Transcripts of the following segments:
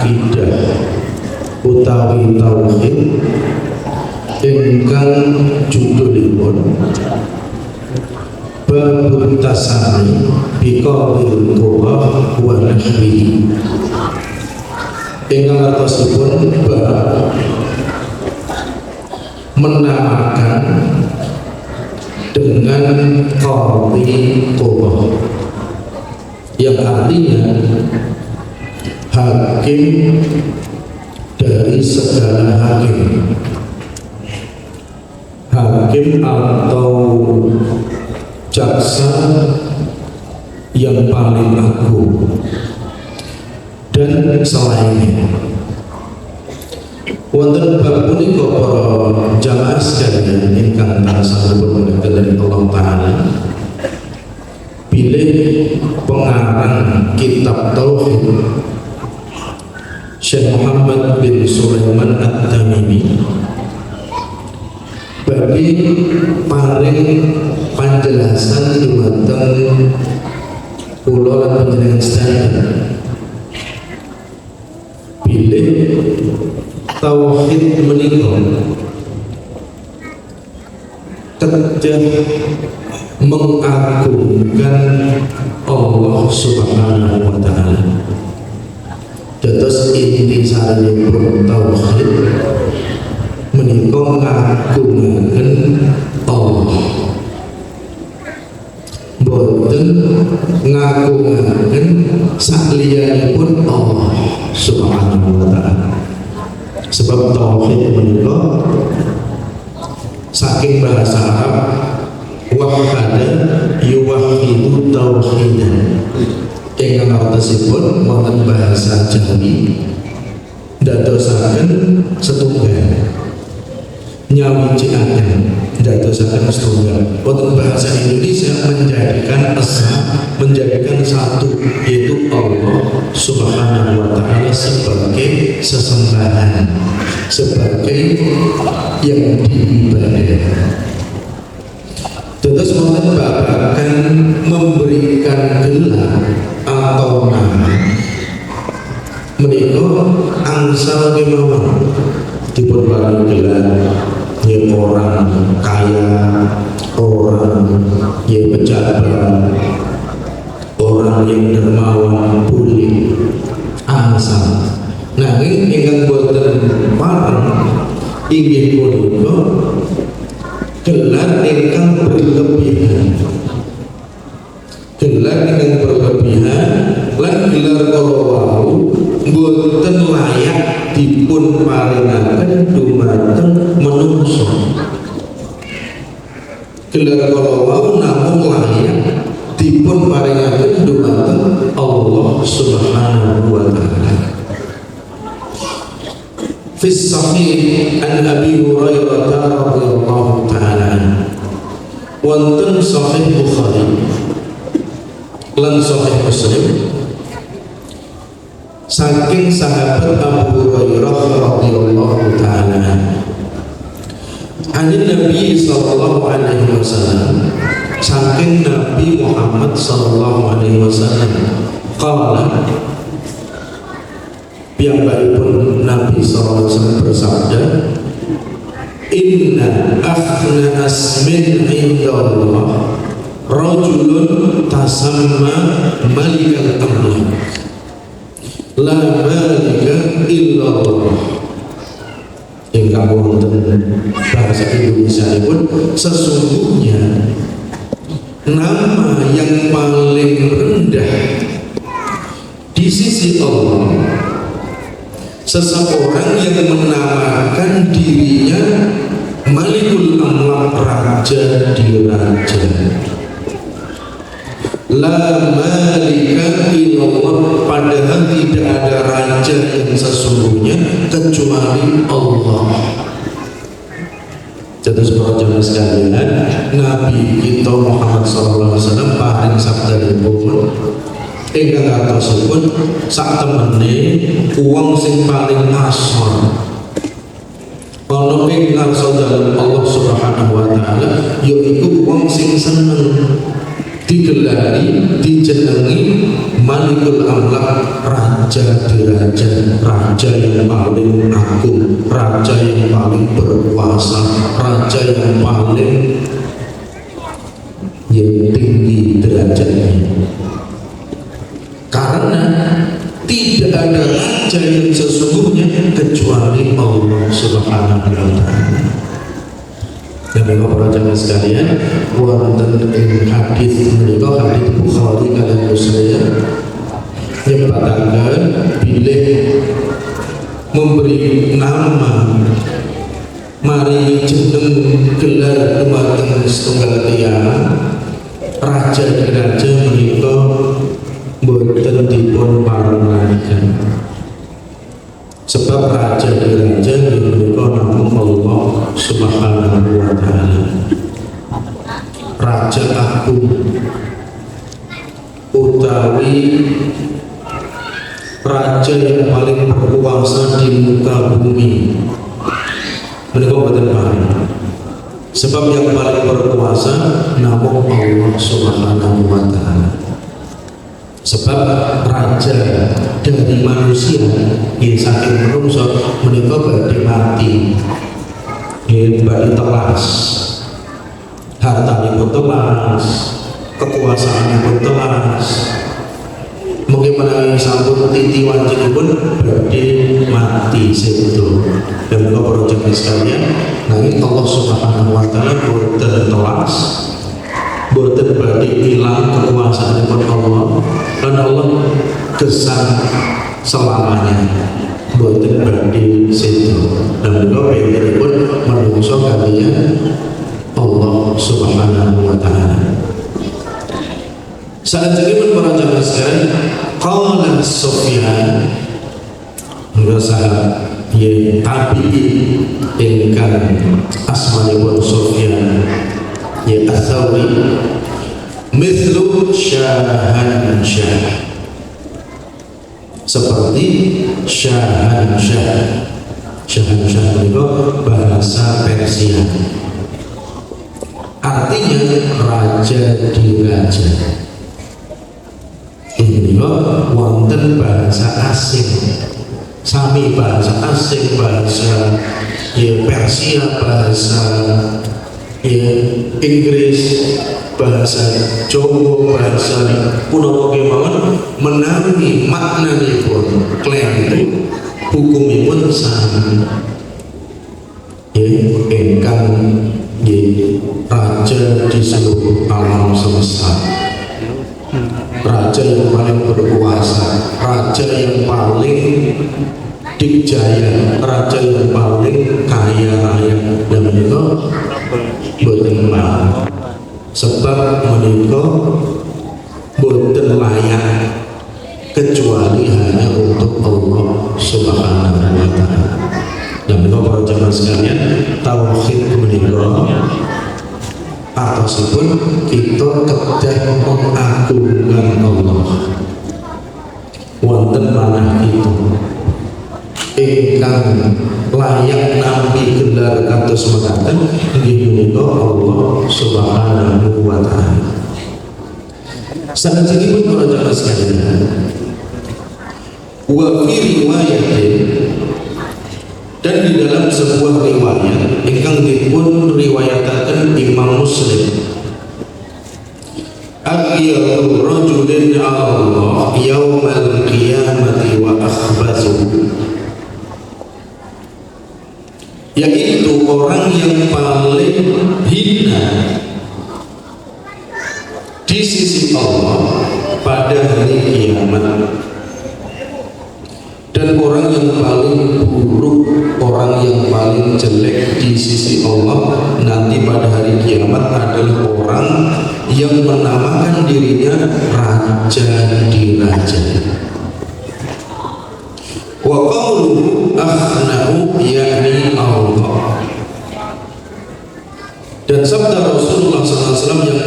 akidah utawi tauhid ingkang judulipun babut tasami biqaulil qawah wa nahwihi. Ingkang artosipun bab menamakan dengan qadhi qawah, yang artinya hakim dari segala hakim, hakim atau jaksa yang paling agung dan selainnya. Wonten bab punika para jamaah sekalian ingkang tansah dipunmuliakan dari Allah Ta'ala, pilih pengarang kitab tauhid Syekh Muhammad bin Sulaiman At-Tamimi bagi paling penjelasan dumateng kula lan panjenengan sedaya pilih tauhid menika kedah mengagungkan Allah Subhanahu wa Ta'ala. Dados inti sanesipun tauhid menika ngagungaken Allah, boten ngagungaken sakliyanipun Allah Subhanahu wa Ta'ala. Sebab tauhid menika saking bahasa Arab wahada yuwahhidu tauhidan, ingkang artosipun wonten bahasa Jawi dadosaken setunggal, nyawijikaken dadosaken setunggal. Wonten bahasa Indonesia menjadikan esa, menjadikan satu, yaitu Allah Subhanahu wa Ta'ala sebagai sesembahan, sebagai yang diibadahi. Terus wonten babagan memberikan gelar atau nama menika angsal kemawon dipun paringi gelar ya orang kaya, orang yang pejabat, orang yang dermawan, boleh angsal. Nah, ini ingkang boten pareng inggih punika gelar ingkang berlebihan, gelar ingkang berlebihan lan gelar kala wau boten layak dipun paringaken dumateng manungsa. Gelar kala wau namung layak dipun paringaken dumateng Allah Subhanahu wa Ta'ala. Fi sahih an Abi Hurairah radhiyallahu ta'ala wonten sahih Bukhari lan sahih Muslim saking sahabat Abu Hurairah radhiyallahu ta'ala anin Nabi sallallahu alaihi wasallam, saking Nabi Muhammad sallallahu alaihi wasallam qala, piyambakipun Nabi sallallahu alaihi wasallam bersabda, inna akhna asmin indallah rajulun tasamma malikal amlak la malika illallah. Ingkang wonten bahasa Indonesia pun sesungguhnya nama yang paling rendah di sisi Allah seseorang yang menamakan dirinya Malikul Amlak, raja di raja. La malika illallah, padahal tidak ada raja yang sesungguhnya kecuali Allah. Jadi para jamaah sekalian, Nabi kita Muhammad SAW paring sabdanipun ingkang ngatosipun sak temene wong sing paling asor ana ing ngarsa dalem Allah Subhanahu wa Ta'ala, yaiku wong sing seneng digelari, dijenengi Malikul Amlak, raja diraja, raja yang paling agung, raja yang paling berkuasa, raja yang paling tinggi derajatnya. Karena tidak ada raja yang sesungguhnya kecuali Allah Subhanahu wa Ta'ala. Dan para jamaah sekalian, wonten ing hadis menika hadis Bukhari kaliyan Muslim nyebataken bilih memberi nama mari jeneng gelar dumateng setunggal tiyang raja menika boten dipun parengaken. Sebab raja menika namung Allah Subhanahu wa Ta'ala, raja agung utawi raja yang paling berkuasa di muka bumi. Menika boten paring. Sebab yang paling berkuasa namung Allah Subhanahu wa Ta'ala. Sebab raja dari manusia yang saking menungso menika badhe mati, badhe telas, hartanipun telas, kekuasaanipun telas, mungkin menawi sampun titi wancipun badhe mati sedo. Dan menika para jemaah sekalian, nanging Allah Subhanahu wa Ta'ala boten telas, boten badhe ilang kekuasaanipun Allah, dan Allah gesang selamanya, boten badhe sedo. Dan menika pun menungso kaliyan Allah Subhanahu wa Ta'ala. Salajengipun para jamaah sekalian, qala Sufyan ngrasa yen tabi'in ingkang asmanipun Sufyan ya Ats-Tsauri mithlu Syahansyah, seperti Syahansyah. Syahansyah itu bahasa Persia, artinya raja diraja. Ini wonten bahasa asing, sami bahasa asing, bahasa ya Persia, bahasa ya Inggris, bahasa Jawa, bahasa kuno kemawon menawi maknanipun klaim hukumipun sami. Ya ingkang raja di seluruh alam semesta, raja yang paling berkuasa, raja yang paling dikjaya, raja yang paling kaya raya. Dan menika boten mal, sebab menika boten layak kecuali hanya untuk Allah Subhanahu wa Ta'ala. Dan menika para jemaah sekalian, tauhid menika atosipun kita kedah mengagungkan Allah. Wonten manah itu ingkang layak nampi gelar kados mekaten inggih menika Allah Subhanahu wa Ta'ala. Salajengipun para jamaah sekalian, wa fi riwayatin, dan di dalam sebuah riwayat ingkang dipun riwayataken Imam Muslim, ayyatu rajulin Allah yaumal qiyamati wa akhbathu, yaitu orang yang paling hina di sisi Allah pada hari kiamat, dan orang yang paling buruk, orang yang paling jelek di sisi Allah nanti pada hari kiamat adalah orang yang menamakan dirinya raja diraja. Wa qawluhu akhnahu yakni Allah, dan sabda Rasulullah SAW yang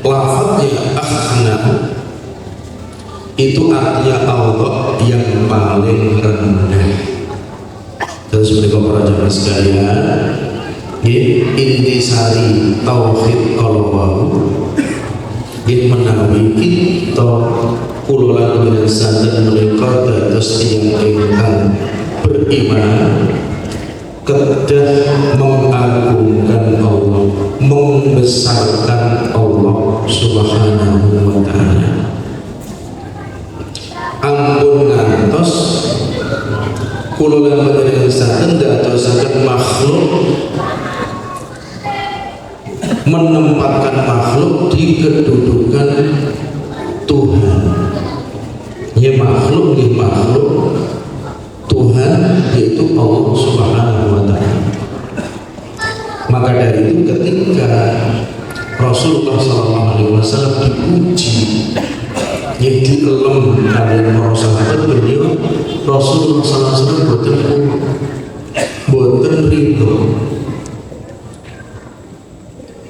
lafadznya akhnahu itu artinya Allah yang paling rendah. Dan seperti para jamaah sekalian, intisari tauhid qalbahu Nggih menawi kita kula lan panjenengan santen menika dados tiyang ingkang beriman kedah mengagungkan Allah, membesarkan Allah Subhanahu wa ta'ala. Ampun ngantos kula lan panjenengan santen dadosaken makhluk, menempatkan makhluk di kedudukan Tuhan. Ya makhluk di makhluk, Tuhan yaitu Allah Subhanahu wa ta'ala. Maka dari itu ketika Rasulullah SAW dipuji, yang dielem kalian para sahabat beliau, Rasulullah SAW boten ridho.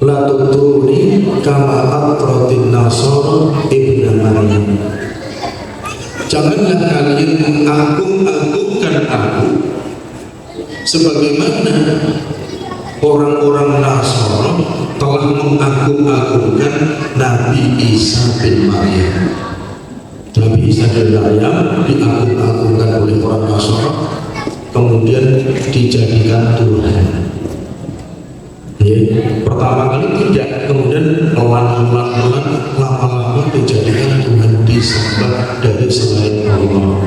La tutruni kama atratin nasara ibnu Maryam. Janganlah kalian mengagung-agungkan aku sebagaimana orang-orang Nasara telah mengagung-agungkan Nabi Isa bin Maryam. Nabi Isa bin Maryam diagung-agungkan oleh orang Nasara, kemudian dijadikan Tuhan. Ya, pertama kali tidak, kemudian pelan-pelan lama-lama dijadikan Tuhan, disembah dari selain Allah.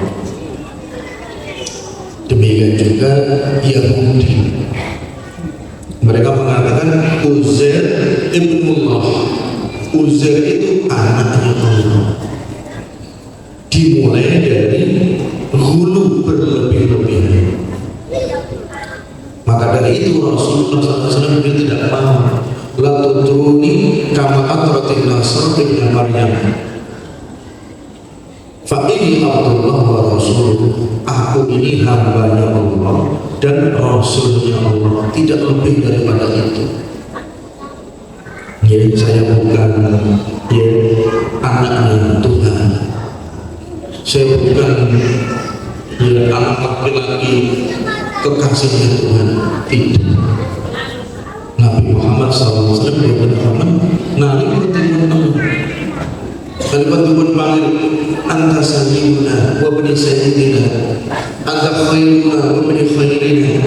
Demikian juga Yahudi, mereka mengatakan Uzair ibnullah, Uzair itu anaknya Allah. Dimulai dari hulu berlebih-lebihan. Maka dari itu Rasulullah SAW dia tidak mau. La tutruni kama atratin nasr ibnu Maryam. Fa inni Abdullah wa Rasuluh. Aku ini hambanya Allah dan Rasulnya Allah, tidak lebih daripada itu. Ya, saya bukan ya anaknya Tuhan. Saya bukan ya anak laki-laki kekasihnya Tuhan, tidak. Nabi Muhammad SAW berfirman, nalika Dibun panggil anta sayyiduna wa bani sayyidina, anta khairuna wa bani khairina.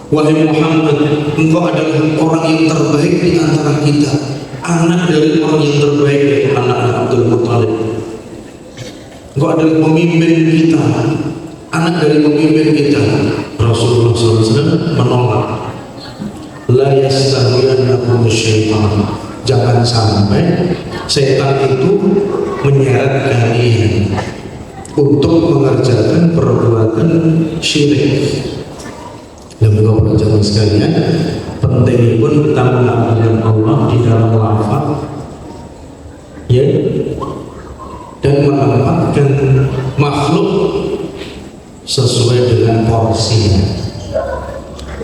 Wahai Muhammad, engkau adalah orang yang terbaik di antara kita, anak dari orang yang terbaik, yaitu anak Abdul Muttalib. Engkau adalah pemimpin kita, anak dari pemimpin kita. Rasulullah SAW menolak. La yastawiyannakum syaitan. Jangan sampai setan itu menyeret kalian untuk mengerjakan perbuatan syirik. Demi pelajaran sekalian, penting pun kita mengagungkan Allah di dalam lafaz, ya, dan menempatkan makhluk sesuai dengan porsinya.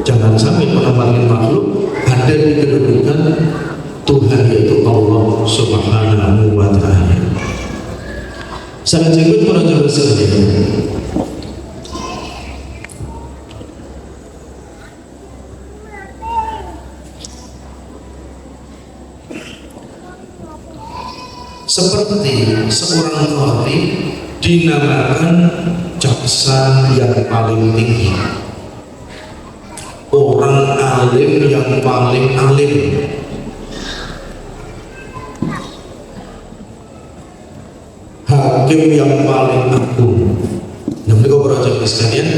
Jangan sampai menempatkan makhluk ada di kedudukan Tuhan, yaitu Allah Subhanahu wa ta'ala. Selanjutnya para jemaah sekalian, seperti seorang qadhi dinamakan jaksa yang paling tinggi, orang alim yang paling alim, hakim yang paling agung. Namun kau para sekalian,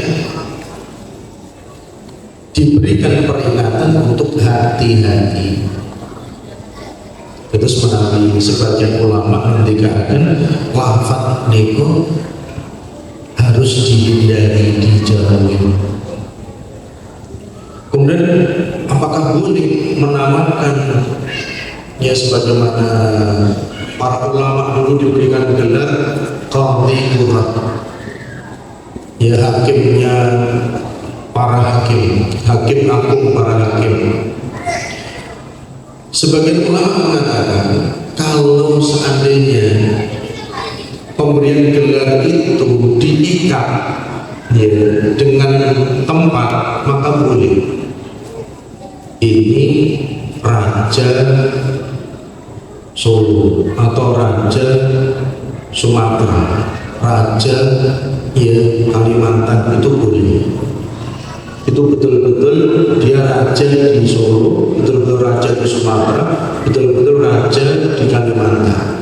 diberikan peringatan untuk hati-hati. Terus menawi sebagian ulama mendikahkan lafaz niku harus dihindari, dijauhi. Kemudian apakah boleh menamakan, ya sebagaimana para ulama dulu diberikan gelar qadhi qurra, ya hakimnya para hakim, hakim agung para hakim. Sebagian ulama mengatakan kalau seandainya pemberian gelar itu diikat, ya, dengan tempat, maka boleh. Ini raja Solo atau raja Sumatera, raja ya Kalimantan itu boleh. Itu betul-betul dia raja di Solo, betul-betul raja di Sumatera, betul-betul raja di Kalimantan.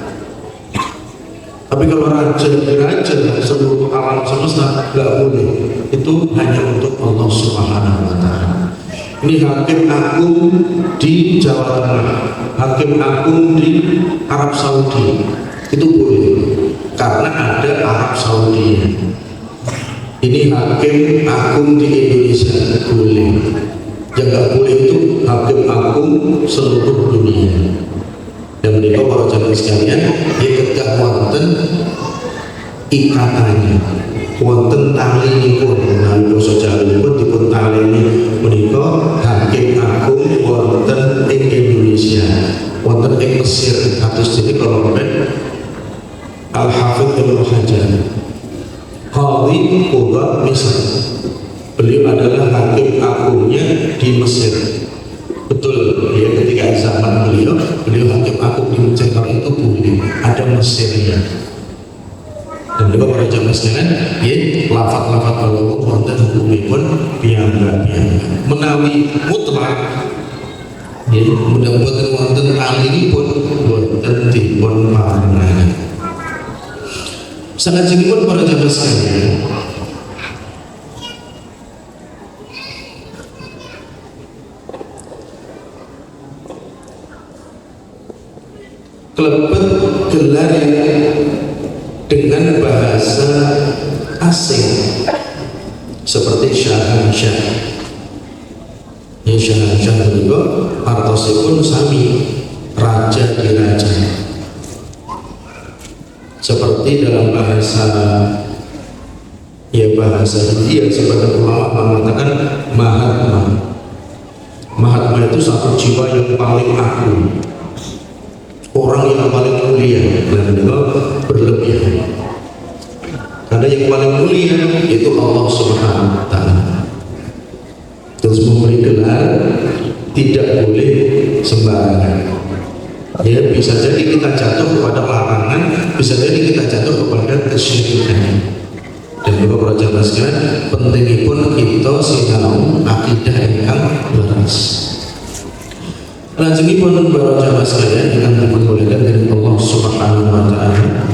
Tapi kalau raja seluruh alam semesta nggak boleh. Itu hanya untuk Allah Subhanahu wa Ta'ala. Ini hakim agung di Jawa Tengah, hakim agung di Arab Saudi itu boleh karena ada Arab Saudi. Ini hakim agung di Indonesia boleh. Yang nggak boleh itu hakim agung seluruh dunia. Dan menikah para jamaah sekalian, ya ketika wonten ikatannya, wonten tali ini pun, nah basa Jawa pun dipun tali ini menikah hakim agung wonten ing Indonesia, wonten ing Mesir. Kados jadi kalau Al-Hafidz Ibnu Hajar, Qadhi Qudha Mesir, beliau adalah hakim agungnya di Mesir. Betul, ya ketika zaman beliau hakim agung di Mesir itu boleh ada Mesirnya. Dan juga para jamaah sekalian, ya lafaz-lafaz kalau wonten hukumipun piyambak-piyambak menawi mutlak, ya mudah-mudahan wonten alinipun wonten dipun paringaken. Salajengipun para jamaah sekalian, kelebet gelar dengan bahasa asing seperti syahansyah. Ya syahansyah juga artosipun sami raja di raja. Seperti dalam bahasa India sebagian ulama mengatakan Mahatma. Mahatma itu satu jiwa yang paling agung, orang yang paling mulia, dan berlebihan. Karena yang paling mulia itu Allah Subhanahu wa Ta'ala. Terus memberi gelar tidak boleh sembarangan. Ya bisa jadi kita jatuh kepada larangan, bisa jadi kita jatuh kepada kesyirikan. Dan juga para jamaah sekalian, pentingipun kita sinau akidah ingkang leres. Lajengipun para jamaah sekalian ingkang dimuliakan dening Allah Subhanahu wa Ta'ala,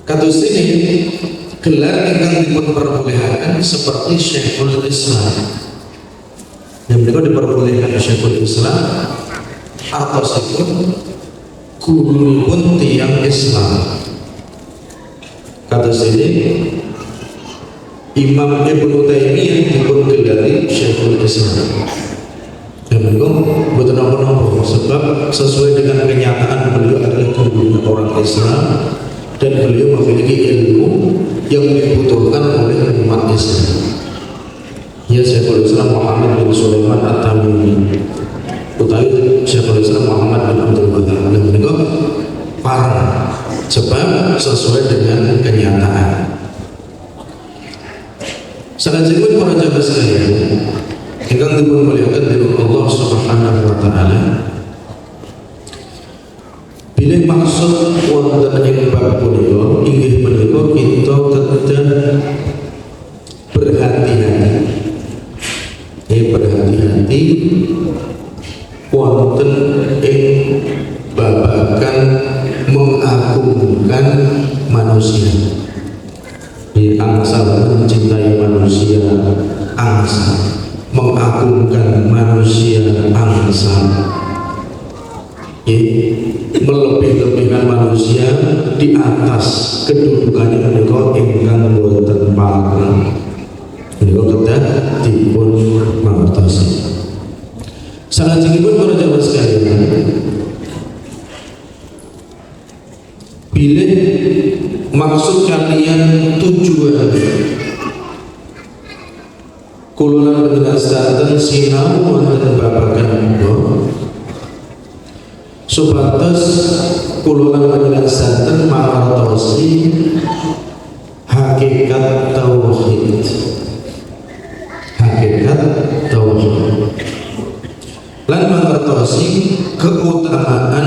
kados ini gelar ingkang dipun perbolehaken seperti Syekhul Islam. Yang beliau diperbolehkan Syekhul Islam artosipun gurunipun tiyang Islam. Kados ini Imam Ibnu Taimiyah dipun gelari Syekhul Islam. Dan beliau betul napa-napa sebab sesuai dengan kenyataan beliau adalah guru orang Islam dan beliau memiliki ilmu yang dibutuhkan oleh umat Islam. Ya Syekhul Islam Muhammad bin Sulaiman At-Tamimi, utawi Syekhul Islam Muhammad bin Abdul Wahab, dan beliau parah sebab sesuai dengan kenyataan. Selanjutnya para jamaah sekalian ingkang dimuliakan dening Allah Subhanahu wa Ta'ala, bila maksud wonten ing bab punika inggih menika kita kedah berhati-hati wonten ing babagan mengagungkan manusia. Di angsa mencintai manusia, angsa mengagungkan manusia, angsa melebih-lebihkan manusia di atas kedudukannya menika ingkang boten pareng. Menika kedah dipun mangertosi. Salajengipun para jamaah sekalian, bilih maksud kalian tujuan kula panjenengan sinau wonten babagan menika supados kula panjenengan mangertosi hakikat tauhid. hakikat tauhid lan mangertosi keutamaan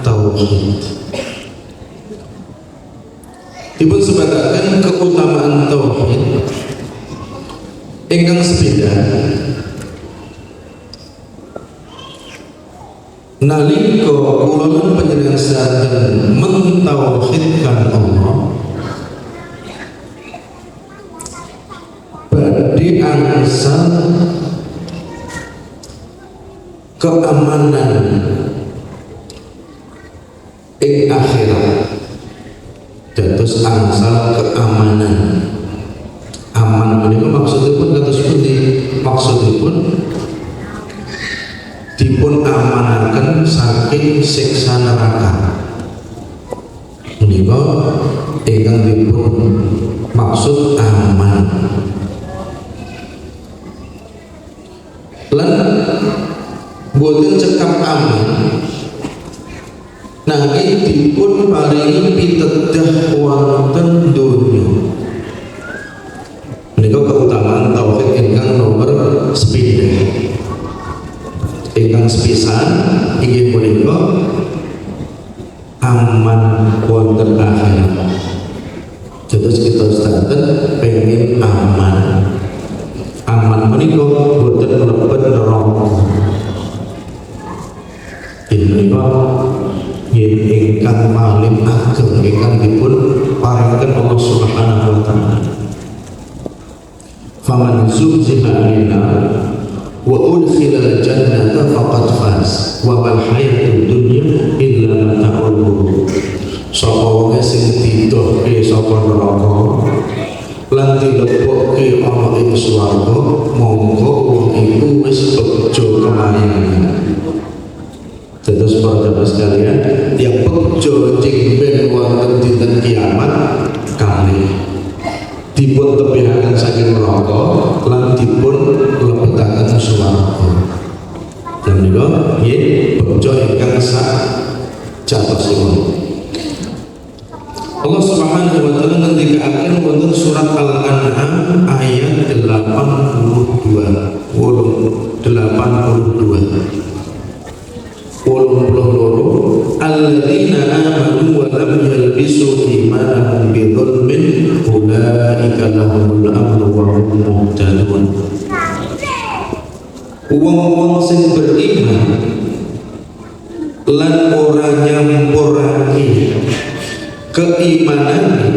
tauhid. Dipun sebataken keutamaan tauhid ingkang sepeda nalika kula lan panjenengan sadar mentauhidkan Allah badhe angsal keamanan ing akhirat. Dados angsal keamanan. Aman menika maksudipun kados pundi? Maksudipun dipun amanaken saking siksa neraka. Menika ingkang dipun maksud aman. Lan boten cekap aman nanging dipun paringi pitedah wonten donya. Menika keutamaan tauhid ingkang nomor 9. Ingkang sepisan inggih punika aman wonten akhirat. Dados kita sedaya pengen aman. Aman menika boten mlebet neraka. Menika ingkang paling ageng ingkang dipun paringaken Allah Subhanahu wa taala. Faman zuhziha 'anil nar wa udkhilal jannata faqad faz wa mal hayatud dunya illa mata'ul ghurur. Sapa wong sing didohke saka neraka lan dilebokke ana ing swarga monggo wong iku wis bejo kemayangan. Dados para jamaah sekalian, yang bejo jengben wonten dinten kiamat kalih dipun tebihaken saking neraka lan dipun lebetaken swarga. Dan menika nggih bejo ingkang sak jatosipun. Allah Subhanahu wa taala ngendikaken wonten surat Al-An'am ayat 82. Alladzina amanu wa lam yalbisu imanahum bidzulmin ulaika lahumul amnu wa hum muhtadun. Wong-wong sing beriman lan ora nyampurake keimanan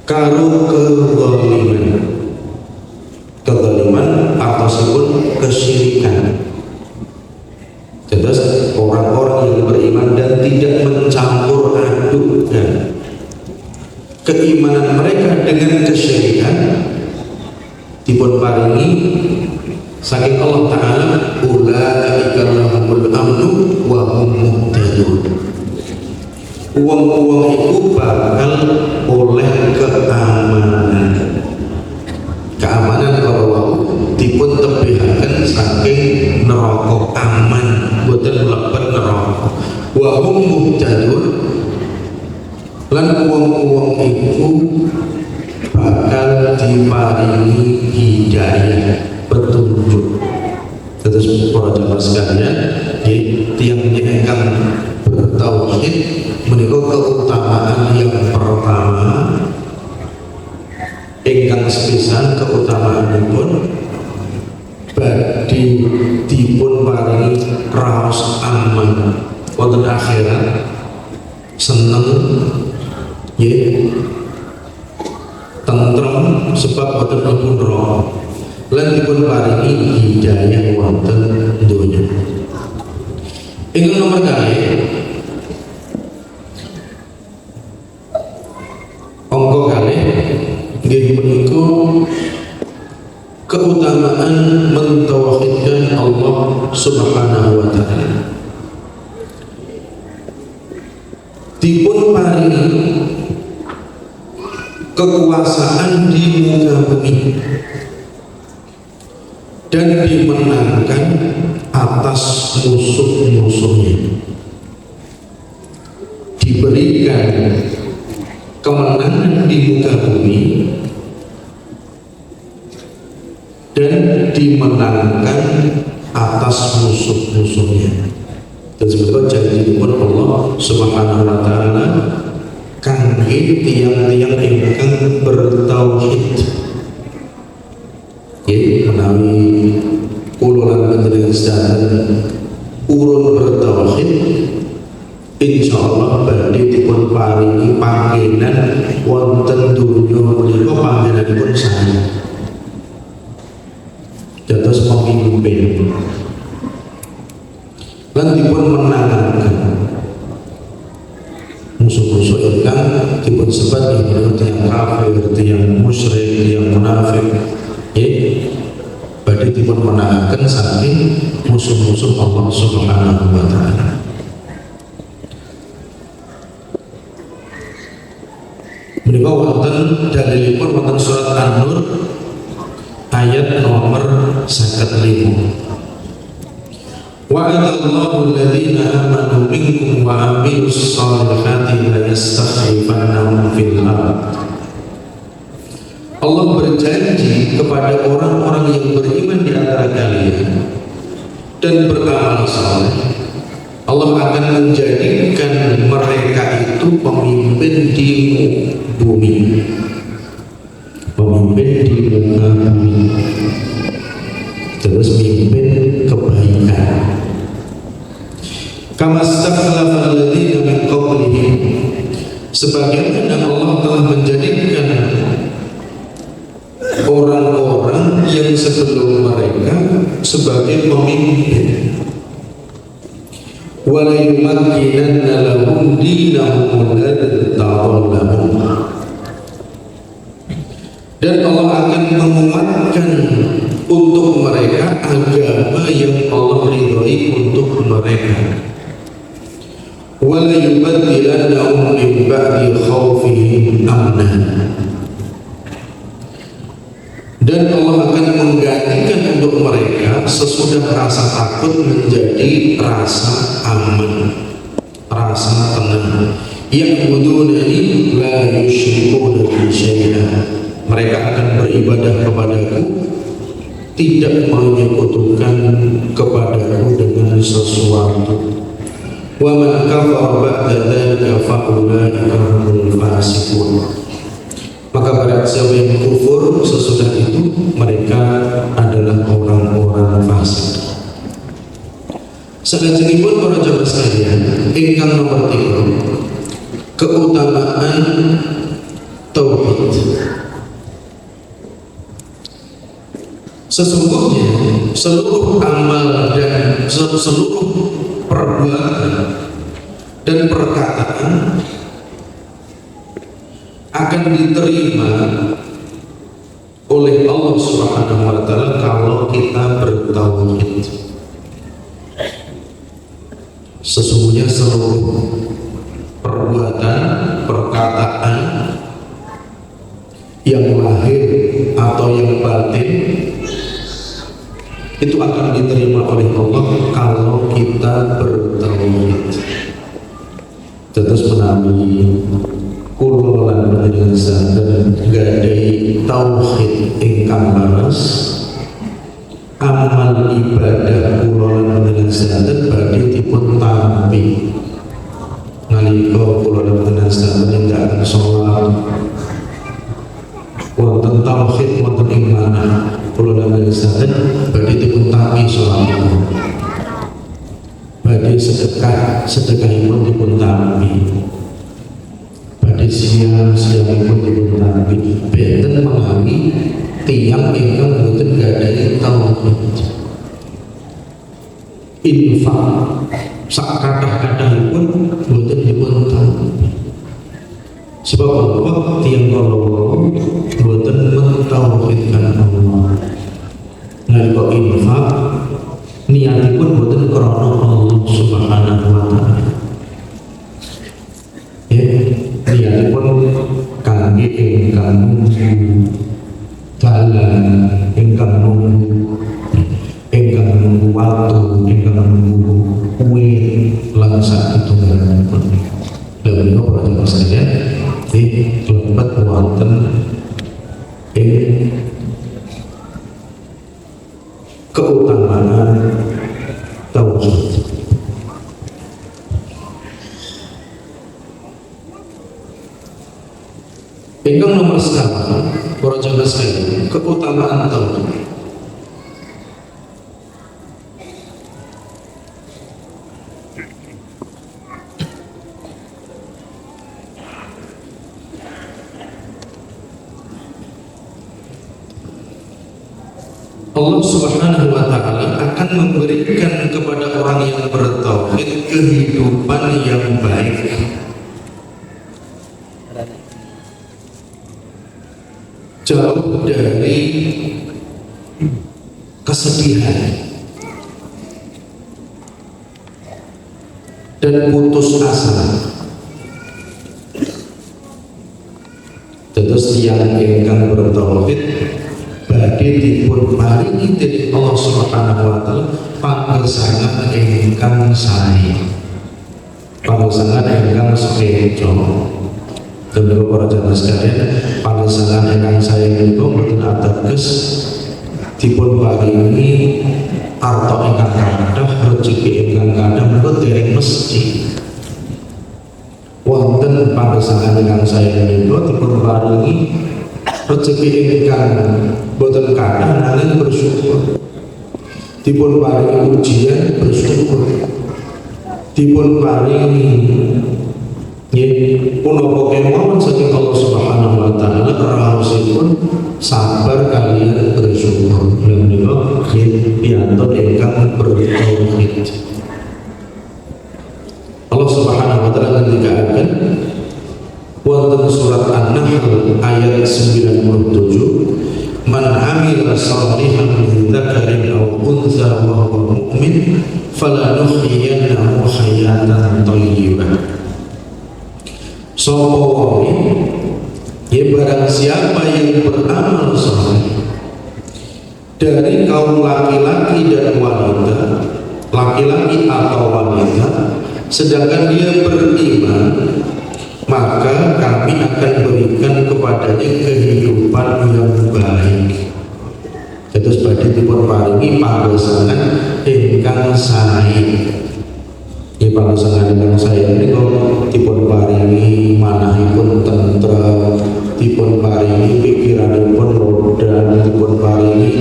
karo kezaliman atosipun kesyirikan. Jelas orang-orang yang beriman dan tidak mencampur adukkan keimanan mereka dengan kesyirikan dipun paringi saking Allah Ta'ala ulaika lahumul amnu wa hum muhtadun. Uang-uang itu bakal oleh keamanan kalau dipun tebihaken saking neraka aman boten mlebet neraka wa hum muhtadun lan uang-uang itu bakal diparingi hidayah petunjuk. Terus para jamaah sekalian, tiang ingkang bertauhid menika keutamaan yang pertama ingkang sepisan keutamaanipun badhe dipun paringi raos aman wonten akhirat, seneng nggih tentrem sebab boten mlebu neraka lan dipun paringi hidayah wonten donya. Ingkang nomor kalih angka kalih nggih menika keutamaan mentauhidkan Allah Subhanahu wa taala. Dipun paringi kekuasaan di muka bumi dan dimenangkan atas musuh-musuhnya, diberikan kemenangan di muka bumi dan dimenangkan atas musuh-musuhnya. Dan sebetulnya janji pun Allah Subhanahu wa taala kangge tiang-tiang ingkang bertauhid. Menawi kula lan panjenengan sedaya urun bertauhid, insyaallah badhe dipun paringi panggenan wonten dunya menika panggenanipun saya dados pemimpin lan dipun menangaken musuh-musuh ingkang dipun sebat inggih tiyang kafir, tiyang musyrik, tiyang munafik, badhe dipun menangaken saking musuh-musuh Allah Subhanahu wa taala. Menika wonten dalilipun wonten surat An-Nur ayat nomor 55. Wa'adallahu alladhina amanu minkum wa amilus solihati la yastakhlifannahum fil ardh. Allah berjanji kepada orang-orang yang beriman di antara kalian dan beramal saleh, Allah akan menjadikan mereka itu pemimpin di bumi, pemimpin di muka bumi, terus mimpin kebaikan. Kama stakhlafa alladziina min qablihim, sebagaimana Allah telah menjadikan orang-orang yang sebelum mereka sebagai pemimpin. Wa la yumakkinanna lahum dinahum alladzi irtadha lahum, dan Allah akan menguatkan untuk mereka agama yang Allah ridhoi untuk mereka. Wa la yubaddilannahum min ba'di khawfihim amna, dan Allah akan menggantikan untuk mereka sesudah rasa takut menjadi rasa aman, rasa tenang. Ya'budunani la yusyrikuna bi syai'a, mereka akan beribadah kepadaku, tidak menyekutukan kepadaku dengan sesuatu. Wa man kafara ba'da dzalika fa ulaika humul fasiqun, maka barang siapa yang kufur sesudah itu, mereka adalah orang-orang fasik. Salajengipun para jamaah sekalian ingkang nomor 3, keutamaan tauhid. Sesungguhnya seluruh amal dan seluruh perbuatan dan perkataan akan diterima oleh Allah Subhanahu wa taala kalau kita bertauhid. Sesungguhnya seluruh perbuatan, perkataan yang lahir atau yang batin itu akan diterima oleh Allah kalau kita bertauhid. Terus menawi kula lan panjenengan sadaya gadhahi tauhid ingkang laras, amal ibadah kula lan panjenengan sadaya badhe dipun tampi nalika kula lan panjenengan sadaya nindakaken salat wonten tauhid wonten ing manah kula lan panjenengan sadaya badhe dipun tampi salat, badhe sedekahipun dipun tampi, siang-siangipun dipun tampi, benten mengalami tiang ingkang boten gadhahi tauhid. Infak sak kathah-kathahipun boten dipun tampi. Sebab apa? Tiang kala boten mentauhidkan Allah. Nalika infak niatipun boten krana Allah Subhanahu wa taala. Niatipun kangge ingkang nunggu dalan, ingkang nunggu waktu, ingkang nunggu kue lan satunggalipun. Lha menika para jamaah sekalian, lebet wonten ing Ingkang nomor sekarang, para jamaah sekalian, keutamaan tauhid. Allah Subhanahu wa Ta'ala akan memberikan kepada orang yang bertauhid kehidupan yang baik, jauh dari kesedihan dan putus asa. Terus yang ingkang bertauhid badhe dipun paringi dening Allah Subhanahu wa Ta'ala panggesangan ingkang sae, panggesangan ingkang sekeca. Tentu para jamaah sekalian, panggesangan ingkang sae menika boten ateges dipun paringi arta ingkang kathah, rejeki ingkang kathah, menika dereng mesti. Wonten panggesangan ingkang sae menika dipun paringi rezeki ingkang boten kathah nanging bersyukur, dipun paringi ujian bersyukur, dipun paringi punapa kemawon saking Allah Subhanahu wa Ta'ala raosipun sabar kalian bersyukur. Menika piantun ingkang bertauhid. Allah Subhanahu wa Ta'ala ngendikaken wonten surat An-Nahl ayat 97, man amila shalihan min dzakarin aw untha wa huwa mu'min falanuhyiyannahu hayatan thayyibah. Sapa wong barang siapa yang beramal saleh dari kaum laki-laki dan wanita, laki-laki atau wanita, sedangkan dia beriman, maka kami akan berikan kepadanya kehidupan yang baik. Terus badhe dipun paringi panggesangan ingkang sae. Nggih, panggesangan ingkang sae menika dipun paringi manahipun tentrem, dipun paringi pikiranipun rodhan, dipun paringi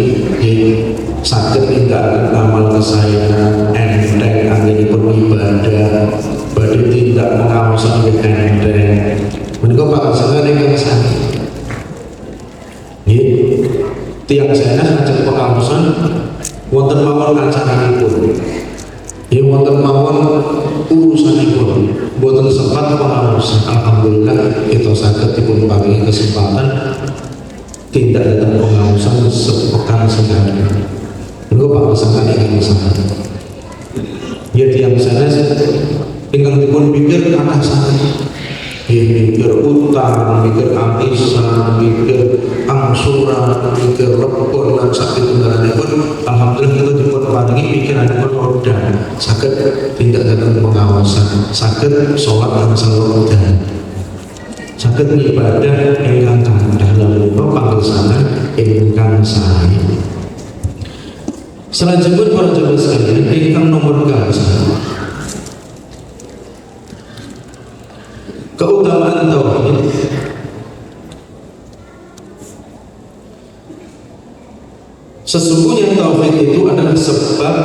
saged nindakaken amal kesayangan enteng anggenipun ibadah, badhe tindak pengawasan enteng. Menika panggesangan ingkang sae. Nggih, tiyang sanes lajeng pengawasan wonten mawon acaranipun. Ya wonten mawon urusanipun boten sempat pengawasan. Alhamdulillah kita saged dipun paringi kesempatan tindak datang pengawasan sepekan sekali. Menika panggesangan ingkang sae. Ya tiyang sanes ingkang dipun pikir kathah sanget. Mikir utang, mikir amisan, mikir angsuran, mikir lepur lan sakitunggalanipun, alhamdulillah kita dipun paringi pikiranipun rodhan, saged tindak datang pengawasan, saged sholat lan salat, saged ibadah ingkang kathah lan panggesangan ingkang sae. Selanjutnya para jamaah sekalian, ingkang nomor gangsal, keutamaan tauhid. Sesungguhnya tauhid itu adalah sebab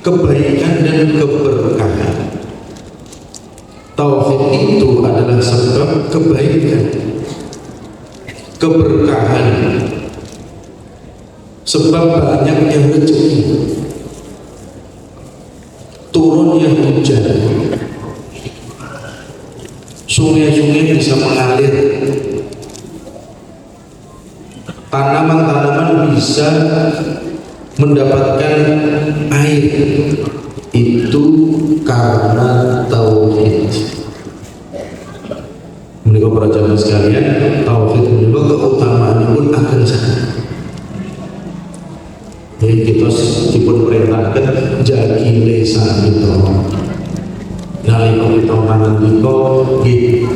kebaikan dan keberkahan. Tauhid itu adalah sebab kebaikan, keberkahan, sebab banyaknya rezeki, turunnya hujan, sungai-sungai bisa mengalir, tanaman-tanaman bisa mendapatkan air. Itu karena tauhid. Menika para jamaah sekalian, tauhid menika keutamaan pun akan sangat. Jadi kita dipun perintahkan jagi lisan kita. Nalika kita manandika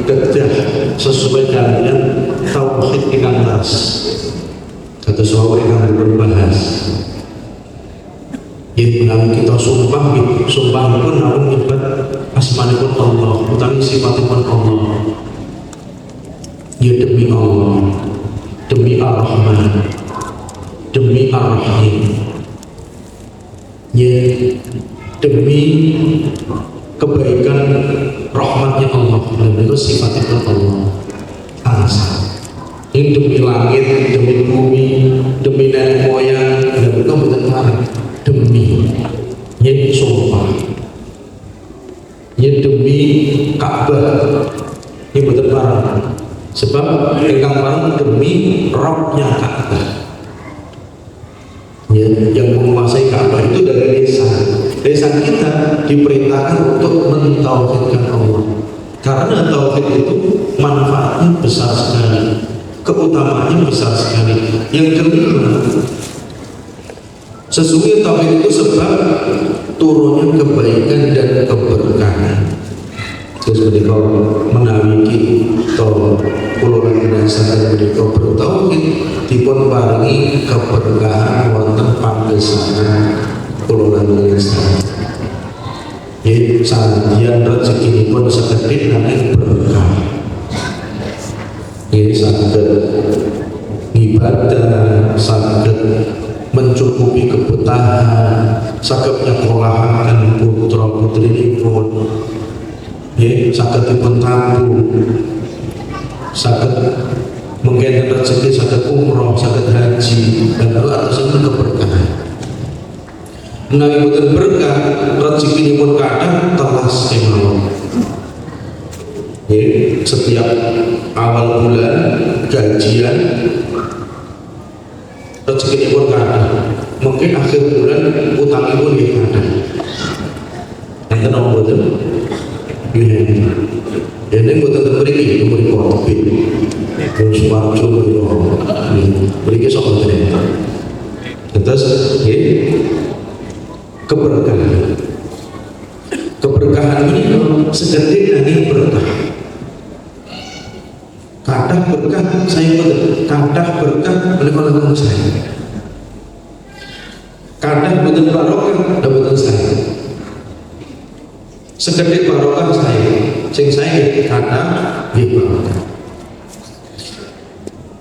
kedah sesuai kalian tauhid ingkang ras. Kados wau ingkang dipun bahas. Yen menawi kita sumpah pun namung nyebat asmanipun Allah utawi sifatipun Allah. Ya demi kebaikan rahmatnya Allah, dan itu sifatnya Allah. Angsa ini demi langit, demi bumi, demi nenek moyang, dan itu benar demi ini sumpah, ini demi Ka'bah, ini benar sebab ingkang barang demi Rabbnya Ka'bah. Ya, yang menguasai Ka'bah itu dari desa kita diperintahkan untuk mentauhidkan Allah, karena tauhid itu manfaatnya besar sekali, keutamaannya besar sekali. Yang kedua, sesungguhnya tauhid itu sebab turunnya kebaikan dan keberkahan. Terus mereka menawi kita pulau berdasarkan mereka bertauhid dipun paringi keberkahan wonten panggesana pulau berdasarkan. Jadi sanjian rezeki ini pun sekedip nanging berkah. Jadi saged ibadah, saged mencukupi kebutuhan, saged nyekolahaken putra putrinipun. Ya, saged dipun tabung, saged menggen rezeki, saged umroh, saged haji, dan itu atasnya keberkahan. Menawi boten berkah, rezeki ini pun kadang telas kemawon. Ya, setiap awal bulan gajian rezeki ini pun kadang, mungkin akhir bulan utang pun ya kadang. Enten apa boten? Ini boten terberi umur kopi, terus warjo beri sok ternyata. Terus, keberkahan ini sekedip nanti berkah. Kadang berkah saya betul, kadang berkah oleh orang saya. Kadang betul barokah, dan betul saya. Sekedip barokah saya, sing saya kadang barokah.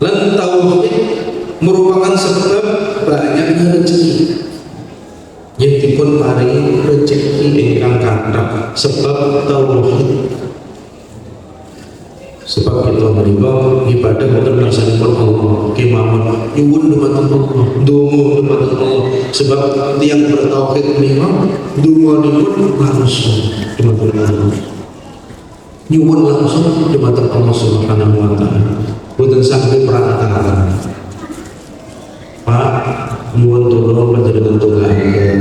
Lan tauhid merupakan sebab banyaknya rezeki. Yang dipun paringi rezeki ingkang kathah sebab tauhid. Sebab kita menika ibadah boten kersanipun Allah, kemawon nyuwun dhumateng Allah, ndonga dhumateng Allah. Sebab tiyang bertauhid menika ndonganipun langsung dhumateng Allah. Nyuwun langsung dhumateng Allah Subhanahu wa taala. Boten saged perantara. Pak, nyuwun tulung panjenengan tunggaken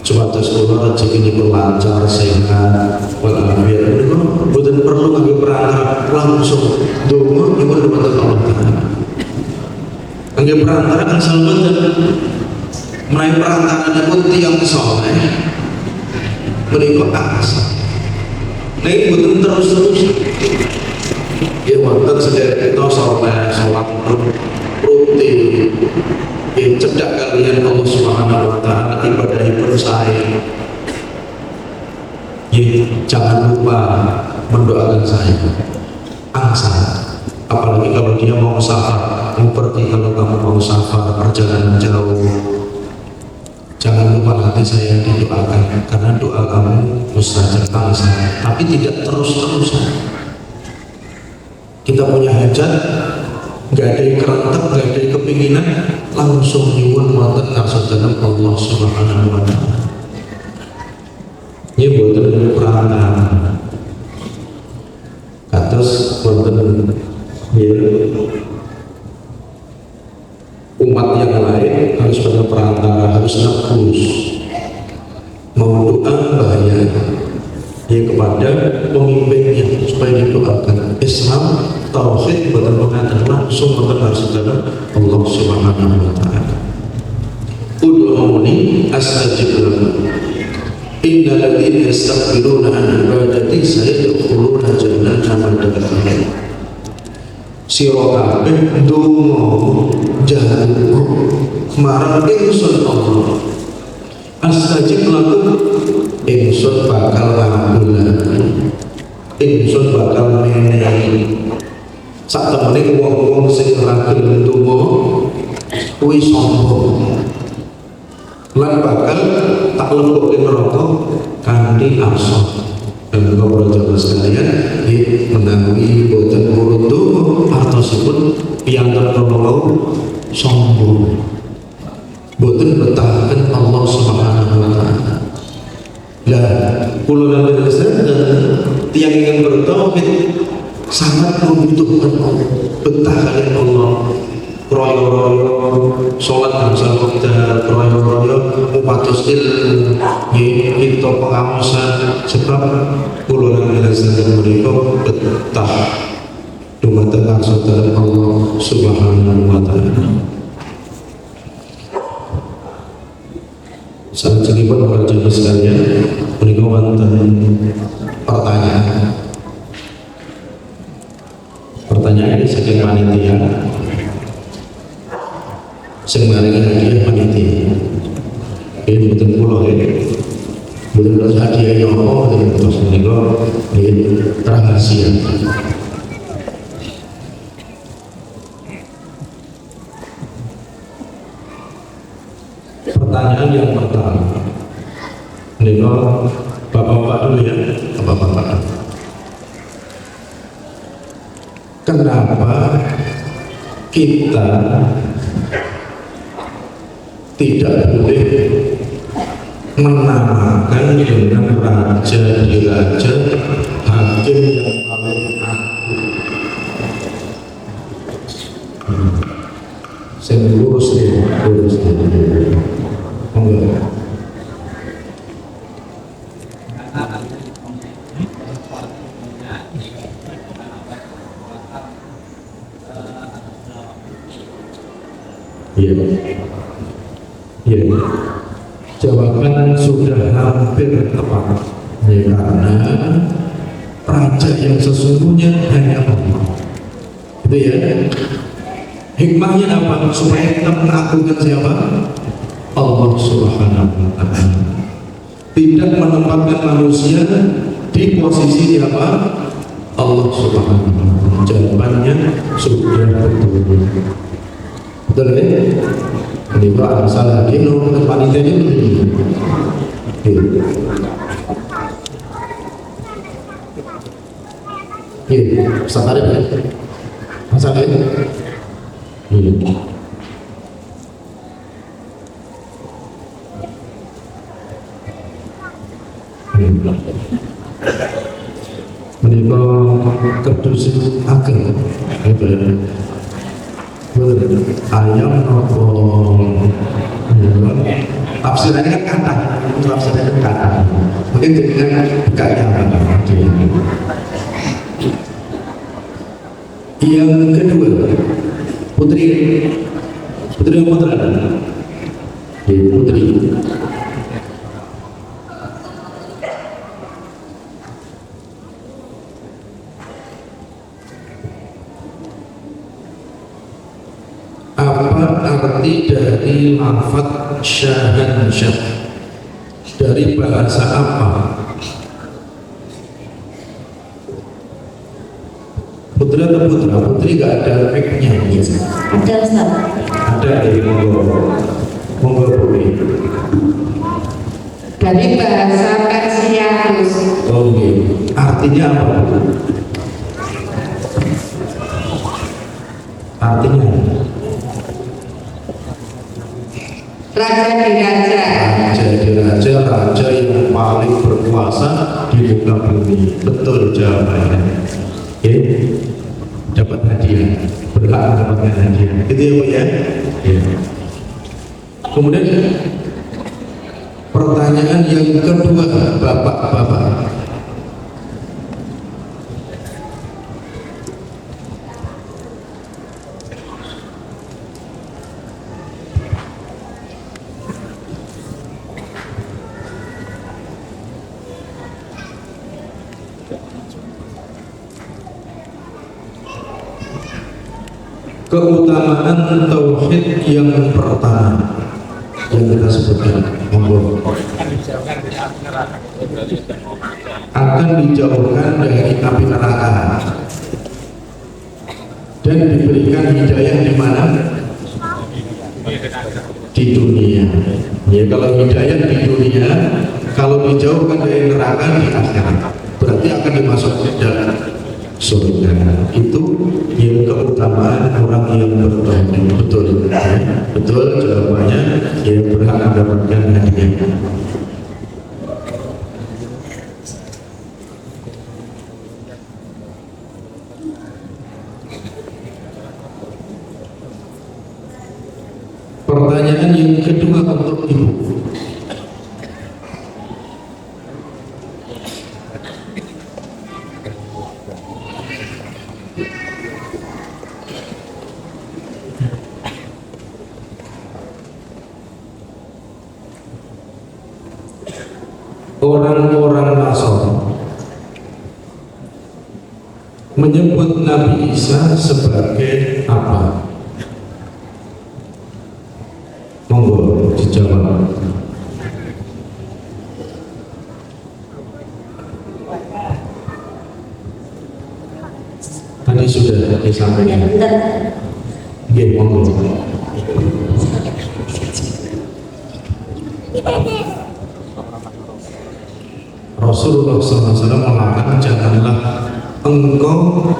supados kula rezeki nipun lancar, sehat, walafiat. Niku boten perlu nganggo perantara, langsung donga nyuwun dhumateng Allah Taala. Nganggo perantara asal boten. Menawi perantaranipun tiyang saleh menika asal. Nek boten terus-terus ya wonten sedherek kita saleh salat rutin cedak kalian Allah Subhanahu wa taala ibadahipun saya. Jangan lupa mendoakan saya. Angsa, apalagi kalau dia mau safar, seperti kalau kamu mau safar perjalanan jauh, jangan lupa nanti saya didoakan, karena doa kamu mustajab angsa, tapi tidak terus-terusan. Kita punya hajat, nggak ada yang kerentak, nggak ada yang kepinginan, langsung nyuwun wonten kasundanan Allah Subhanahu wa taala. Ini boten perantara. Kados wonten umat yang lain harus pada perantara, harus nebus. Mau doa bahaya kepada pemimpinnya supaya didoakan. Islam tauhid boten mengatakan langsung boten kasundanan Allah Subhanahu wa taala. Ud'uuni astajib lakum. Innal ladzina yastakbiruna an ibadati sayadkhuluna jahannama dakhala. Sira kabeh ndonga jahanam marang ingsun Allah. Astajib lakum, ingsun bakal ngabulaken. Ingsun bakal menehi. Sak temene wong-wong sing ora gelem ndonga kuwi sombong. lan bakal tak lebokke neraka kanthi asor. Dan kalau jamaah sekalian menawi boten urut donga artosipun piyambak menawa sombong boten betahaken Allah Subhanahu wa taala. Lah kula lan tiang ingkang bertauhid sangat membutuhkan Allah, betah kalian Allah. Royo-royo sholat bangsa kita, royo-royo upados ilmu kita pengawasan sebab kula lan sedherek menika betah dumateng ngarsa Allah Subhanahu wa taala. Salajengipun para jamaah sekalian menika wonten pertanyaan. Pertanyaan ini saking panitia sing maringi hadiah panitia. Ini mboten kula nggih. Mboten terus hadiah napa mboten terus menika rahasia. Pertanyaan yang pertama, menika bapak-bapak dulu ya, bapak-bapak. Kenapa kita tidak boleh menamakan dengan raja di raja, hakim yang paling agung? Saya lurus nih, lurus nih. Enggak. Iya. Iya. Jawaban sudah hampir tepat. Ya, karena raja yang sesungguhnya hanya Allah. Itu ya. Hikmahnya apa? Supaya kita mengagungkan siapa? Allah Subhanahu wa ta'ala. Tidak menempatkan manusia di posisi siapa? Allah Subhanahu wa ta'ala. Jawabannya sudah betul. Betul ya? Ini Pak salah dino panitia ini. Iya, satarip ya. Masalah ini. Menika kedus ageng ayam nopo tafsirannya kan kata mungkin dengan bukanya yang kedua putri putra putri. Apa arti dari lafaz syahansyah? Dari bahasa apa? Putra atau putra? Putri gak ada efeknya. Ada Ustaz. Ada dari monggo Putri. Dari bahasa Persia. Oh iya. Artinya apa? Artinya raja yang paling berkuasa di muka bumi. Betul jawabannya. Oke, dapat hadiah, berhak mendapatkan hadiah. Itu ya Bu ya. Kemudian pertanyaan yang kedua, bapak-bapak. Keutamaan tauhid yang pertama yang kita sebutkan akan dijauhkan dari api neraka dan diberikan hidayah di mana? Di di dunia. Ya, kalau hidayah di dunia, kalau dijauhkan dari neraka di akhirat, berarti akan dimasukkan ke dalam surga. Itu yang keutamaan orang yang bertauhid. Betul, ya? Betul jawabannya. Yang berhak mendapatkan hadiah. Pertanyaan yang kedua untuk ibu. Orang-orang Nasrani menyebut Nabi Isa sebagai apa? Monggo dijawab. Tadi sudah disampaikan. Oke, monggo. Rasulullah SAW mengatakan, janganlah engkau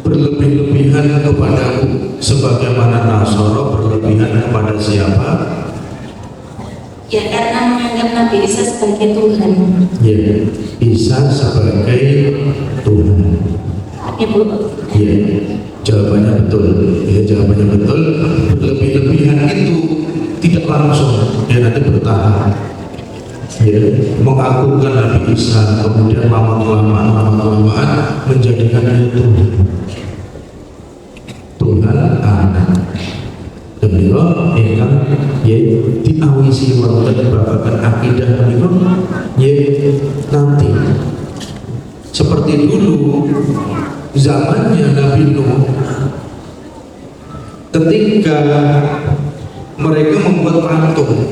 berlebih-lebihan kepadaku sebagaimana Nasara berlebihan kepada siapa? Ya, karena menganggap Nabi Isa sebagai Tuhan. Ya, Isa sebagai Tuhan. Ya, Bu. Ya, jawabannya betul. Ya, jawabannya betul. Berlebih-lebihan itu tidak langsung, dia nanti bertahap. Ya, mengagungkan Nabi Isa, kemudian lama-kelamaan menjadikan itu Tuhan anak. Demikian ingkang ya diawisi wonten babagan akidah menika ya nanti seperti dulu zamannya Nabi Nuh, ketika mereka membuat patung,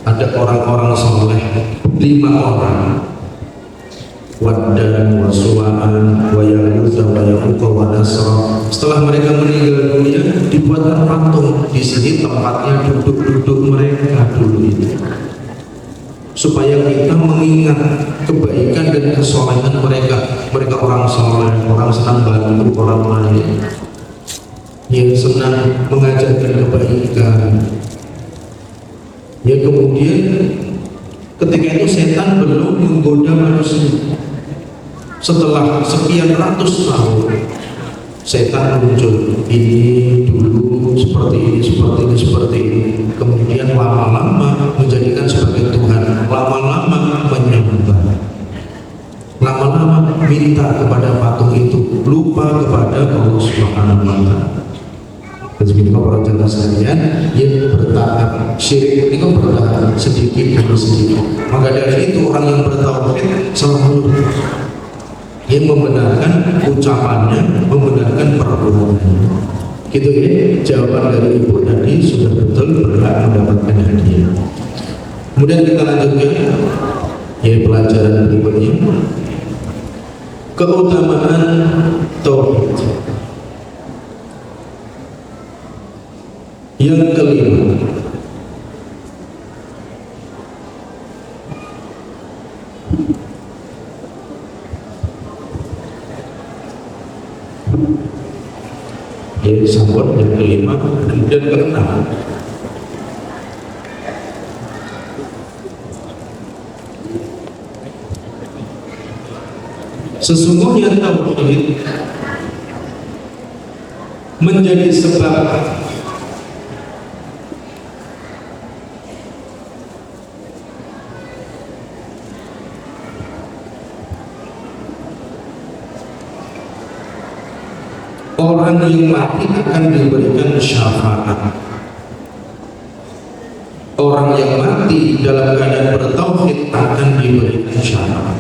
ada orang-orang soleh 5 orang, Waddan wa Suwa'an wa Yaghutha wa Ya'uqa wa Nasra. Setelah mereka meninggal dunia, dibuatkan patung di sini tempatnya duduk-duduk mereka dulu itu, supaya kita mengingat kebaikan dan kesolehan mereka. Mereka orang soleh, orang senang bantu orang lain, yang senang mengajarkan kebaikan. Ya, kemudian ketika itu setan belum menggoda manusia. Setelah sekian ratus tahun setan muncul, ini dulu seperti ini, seperti ini, seperti ini. Kemudian lama-lama menjadikan sebagai Tuhan, lama-lama menyembah, lama-lama minta kepada patung itu, lupa kepada Allah Subhanahu wa Ta'ala. Jadi para jamaah sekalian, yang bertahap syirik itu bertahap sedikit demi sedikit. Maka dari itu orang yang bertauhid selalu yang membenarkan ucapannya, membenarkan perbuatannya. Gitu ya, jawaban dari ibu tadi sudah betul, berhak mendapatkan hadiah. Kemudian kita lanjutkan ya pelajaran berikutnya, keutamaan tauhid. Yang kelima, yang disambut yang kelima, kemudian keenam, sesungguhnya tauhid menjadi sebab orang yang mati akan diberikan syafaat. Orang yang mati dalam keadaan bertauhid akan diberikan syafaat.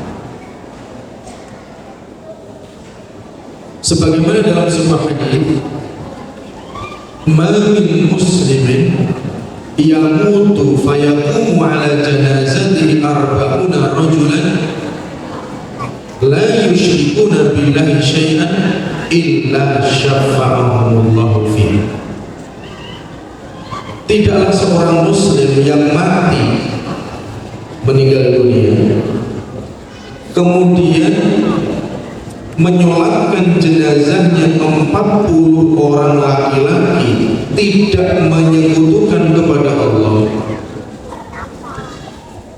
Sebagaimana dalam sebuah hadis, "Ma min muslimin yamutu fayaqumu ala janazatihi arba'una rajulan la yusyrikuna billahi syai'an illa syafa'ahumullahu fihi." tidaklah seorang muslim yang mati meninggal dunia kemudian menyolatkan jenazahnya 40 orang laki-laki tidak menyekutukan kepada Allah,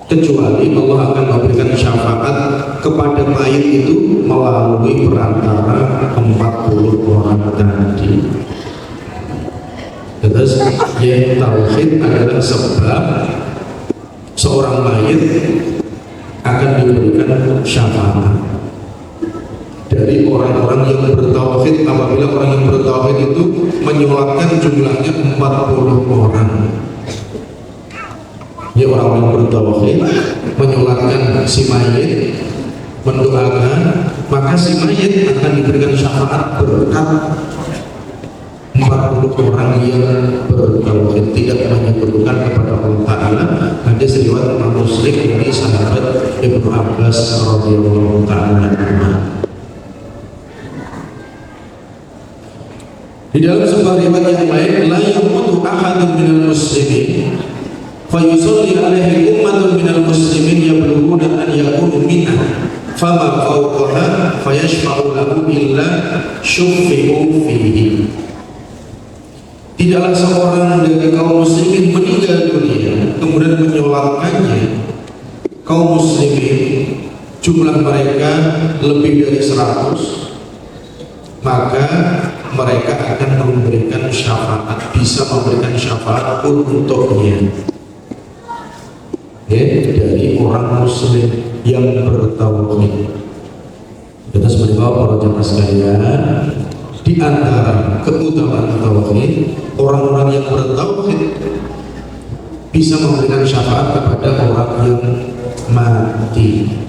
kecuali Allah akan memberikan syafaat kepada mayit itu melalui perantara 40 orang tadi. Terus ya, tauhid adalah sebab seorang mayit akan diberikan syafaat dari orang-orang yang bertauhid. Apabila orang yang bertauhid itu menyolatkan jumlahnya 40 orang, ya, orang yang bertauhid menyolatkan si mayit, mendoakan, maka si mayit akan diberikan syafaat berkat 40 orang yang bertauhid tidak menyekutukan kepada Allah Ta'ala. Hadis riwayat Imam Muslim dari sahabat Ibnu Abbas radhiyallahu ta'ala anhu. Di dalam sebuah riwayat yang lain, la yamutu ahadun minal muslimin fayusalli alaihi ummatun minal muslimin yablughuna an yakunu minha fama fawqaha fayashfa'u lahu illa syuffi'u fihi. Tidaklah seorang dari kaum muslimin meninggal dunia kemudian menyolatkannya kaum muslimin jumlah mereka lebih dari 100, maka mereka akan memberikan syafaat, bisa memberikan syafaat untuknya, ya, dari orang muslim yang bertauhid. Kita sebenarnya para jamaah sekalian, di antara keutamaan tauhid, orang-orang yang bertauhid bisa memberikan syafaat kepada orang yang mati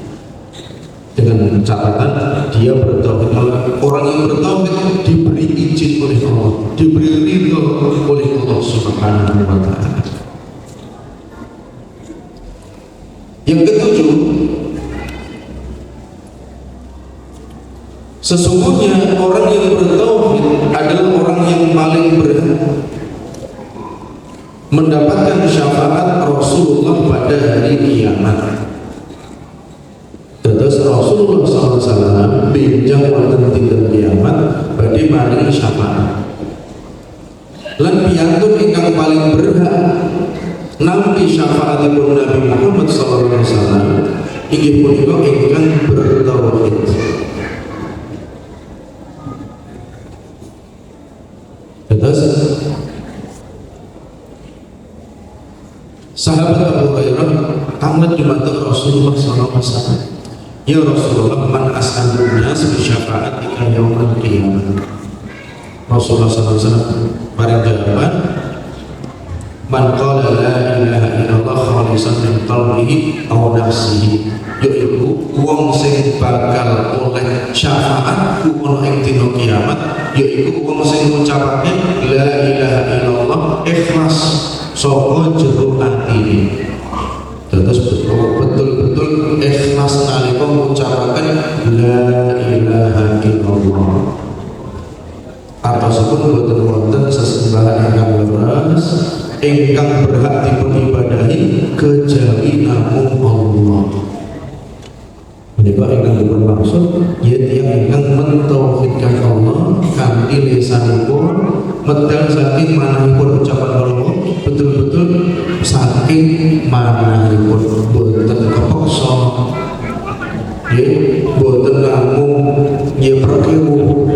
dengan catatan dia bertauhid. Orang yang bertauhid diberi izin oleh Allah, diberi ridho oleh Allah Subhanahu wa ta'ala. Yang ketujuh, sesungguhnya orang yang bertauhid adalah orang yang paling berhak mendapatkan syafaat Rasulullah pada hari kiamat. Terus Rasulullah SAW benjang wonten dinten kiamat badhe maringi syafaat. Lan piyantun ingkang paling berhak nampi syafaatipun Nabi Muhammad SAW inggih punika ingkang bertauhid. Terus sahabat Abu Hurairah tamat jumateng Rasulullah SAW, ya Rasulullah, man as'alun nas bi syafa'atika yaumil qiyamah. Rasulullah SAW paring jawaban, man qala la ilaha illallah khalisan min qalbihi aw nafsihi, yaiku wong sing bakal oleh syafaatku ana ing dina kiamat, yaiku wong sing ngucapake la ilaha illallah ikhlas saka jero atine. Terus betul-betul ikhlas nalika mengucapkan la ilaha illallah. Ataupun boten wonten sesembahan ingkang leres ingkang berhak dipun ibadahi kejawi namung Allah. Menika ingkang dipun maksud yaitu ingkang mentauhidkan Allah kanthi lisanipun, medal saking manahipun ucapan Allah, betul-betul saking manahipun, boten kepeksa, nggih, boten namung nyeprekewu.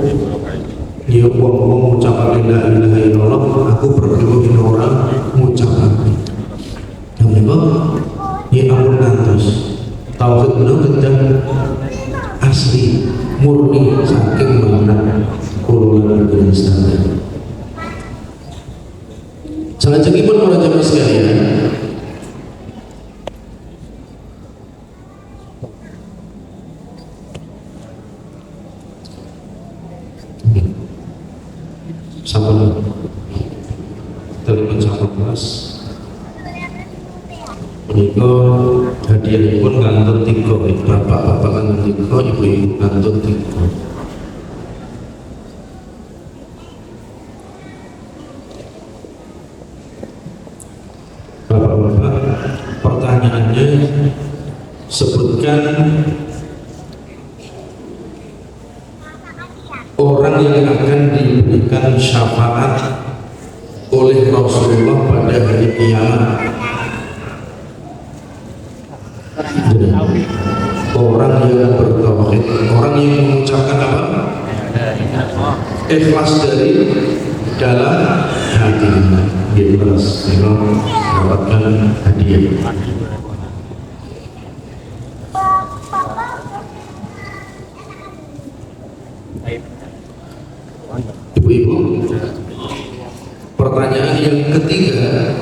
Ya wong ngucapake la ilaha illallah, aku berdoa orang ngucapake. Yang menika ya ampun ngantos tauhid menika asli murni saking mana kula lan panjenengan. Salajengipun para jamaah sekalian, sampun telepon sama kelas menika hadiahipun ngantun 3, bapak-bapak ngantun 3, ibu-ibu ngantun 3. diberikan syafaat oleh Rasulullah pada hari kiamat. Jadi, orang yang bertauhid, orang yang mengucapkan apa? Ikhlas dari dalam hatinya, dia ikhlas mendapatkan hadiah. Ibu-ibu, pertanyaan yang ketiga,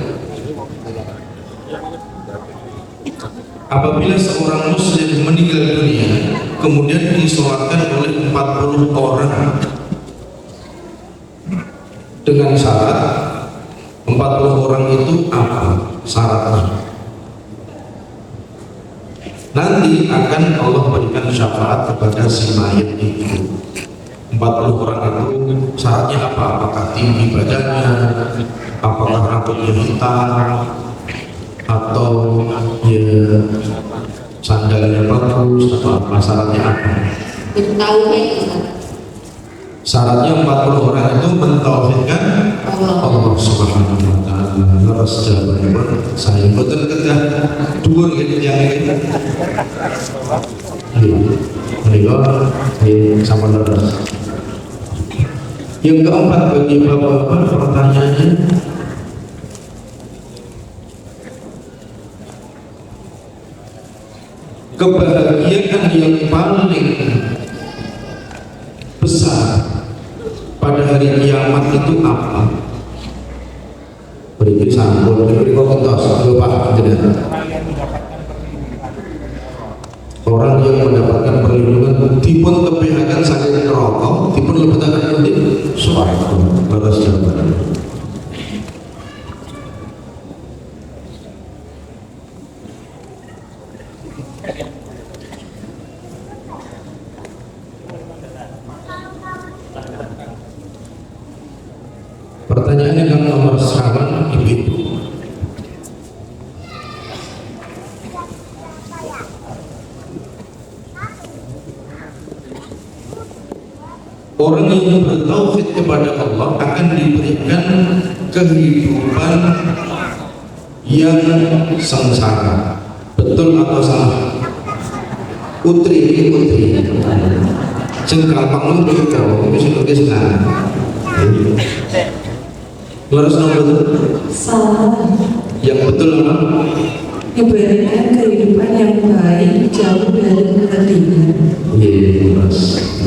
apabila seorang muslim meninggal dunia kemudian disolatkan oleh 40 orang dengan syarat, 40 orang itu apa syaratnya? Nanti akan Allah berikan syafaat kepada si mayat itu. 40 orang itu syaratnya apa? Apakah tinggi badannya, apakah rambutnya hitam, atau ya sandalnya bagus, atau apa syaratnya apa? Bertauhid. Syaratnya 40 orang itu mentauhidkan Allah Subhanahu wa taala. Leres jawabannya saya betul kedah dhuwur gitu yang ini. Menika sama leres. Yang keempat bagi bapak-bapak pertanyaannya, kebahagiaan yang paling besar pada hari kiamat itu apa? Beri sampul, beri komentos, lupa tidak. Orang yang mendapatkan perlindungan dipun kepihakan saking neraka, dipun lebetaken di swarga. Leres jawaban. Pertanyaan yang nomor sekarang, ibu-ibu. Orang yang bertauhid kepada Allah akan diberikan kehidupan yang sengsara. Betul atau salah? Utri. Sing gampang itu mesti pergi senang. Harus nomor betul? Salah. Yang betul apa? Diberikan kehidupan yang baik jauh dari kesedihan. Iya, Mas.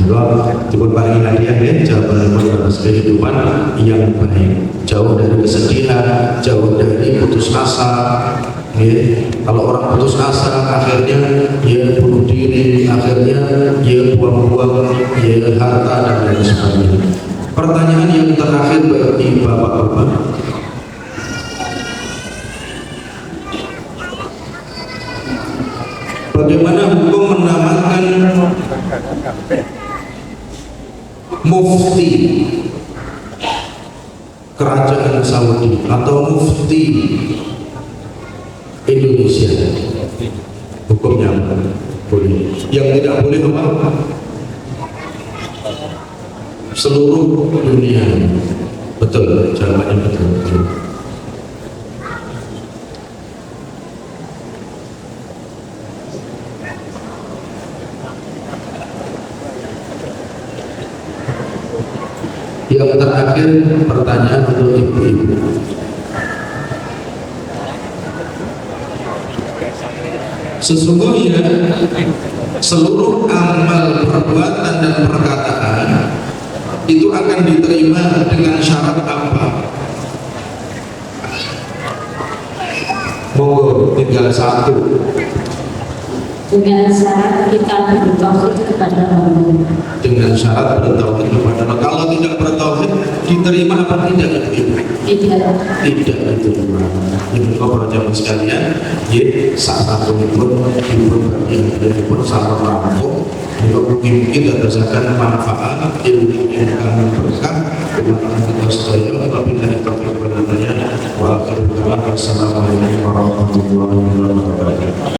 Kalau dipun paringi hadiah ya, jawaban Mas, kehidupan yang baik, jauh dari kesedihan, jauh dari putus asa. Ya, kalau orang putus asa akhirnya ya bunuh diri, akhirnya ya buang-buang ya harta dan lain sebagainya. Pertanyaan yang terakhir bagi bapak-bapak, bagaimana hukum menamakan mufti kerajaan Saudi atau mufti Indonesia? Hukumnya apa? Boleh. Yang tidak boleh apa? Seluruh dunia. Betul, jawabannya betul. Yang terakhir pertanyaan untuk ibu-ibu. Sesungguhnya seluruh amal perbuatan dan perkataan itu akan diterima dengan syarat apa? Monggo tinggal satu. Dengan syarat kita bertauhid kepada Allah. Dengan syarat bertauhid kepada Allah. Kalau tidak bertauhid diterima apa tidak? Tidak. Tidak diterima. Ibu para jamaah sekalian, ya saat pun yang pun sama rampung. Mungkin berdasarkan manfaat ilmu yang kami berkah dengan kita sedaya. Wabillahi taufiq wal hidayah. Wa akhiru kalam. Wassalamualaikum warahmatullahi wabarakatuh.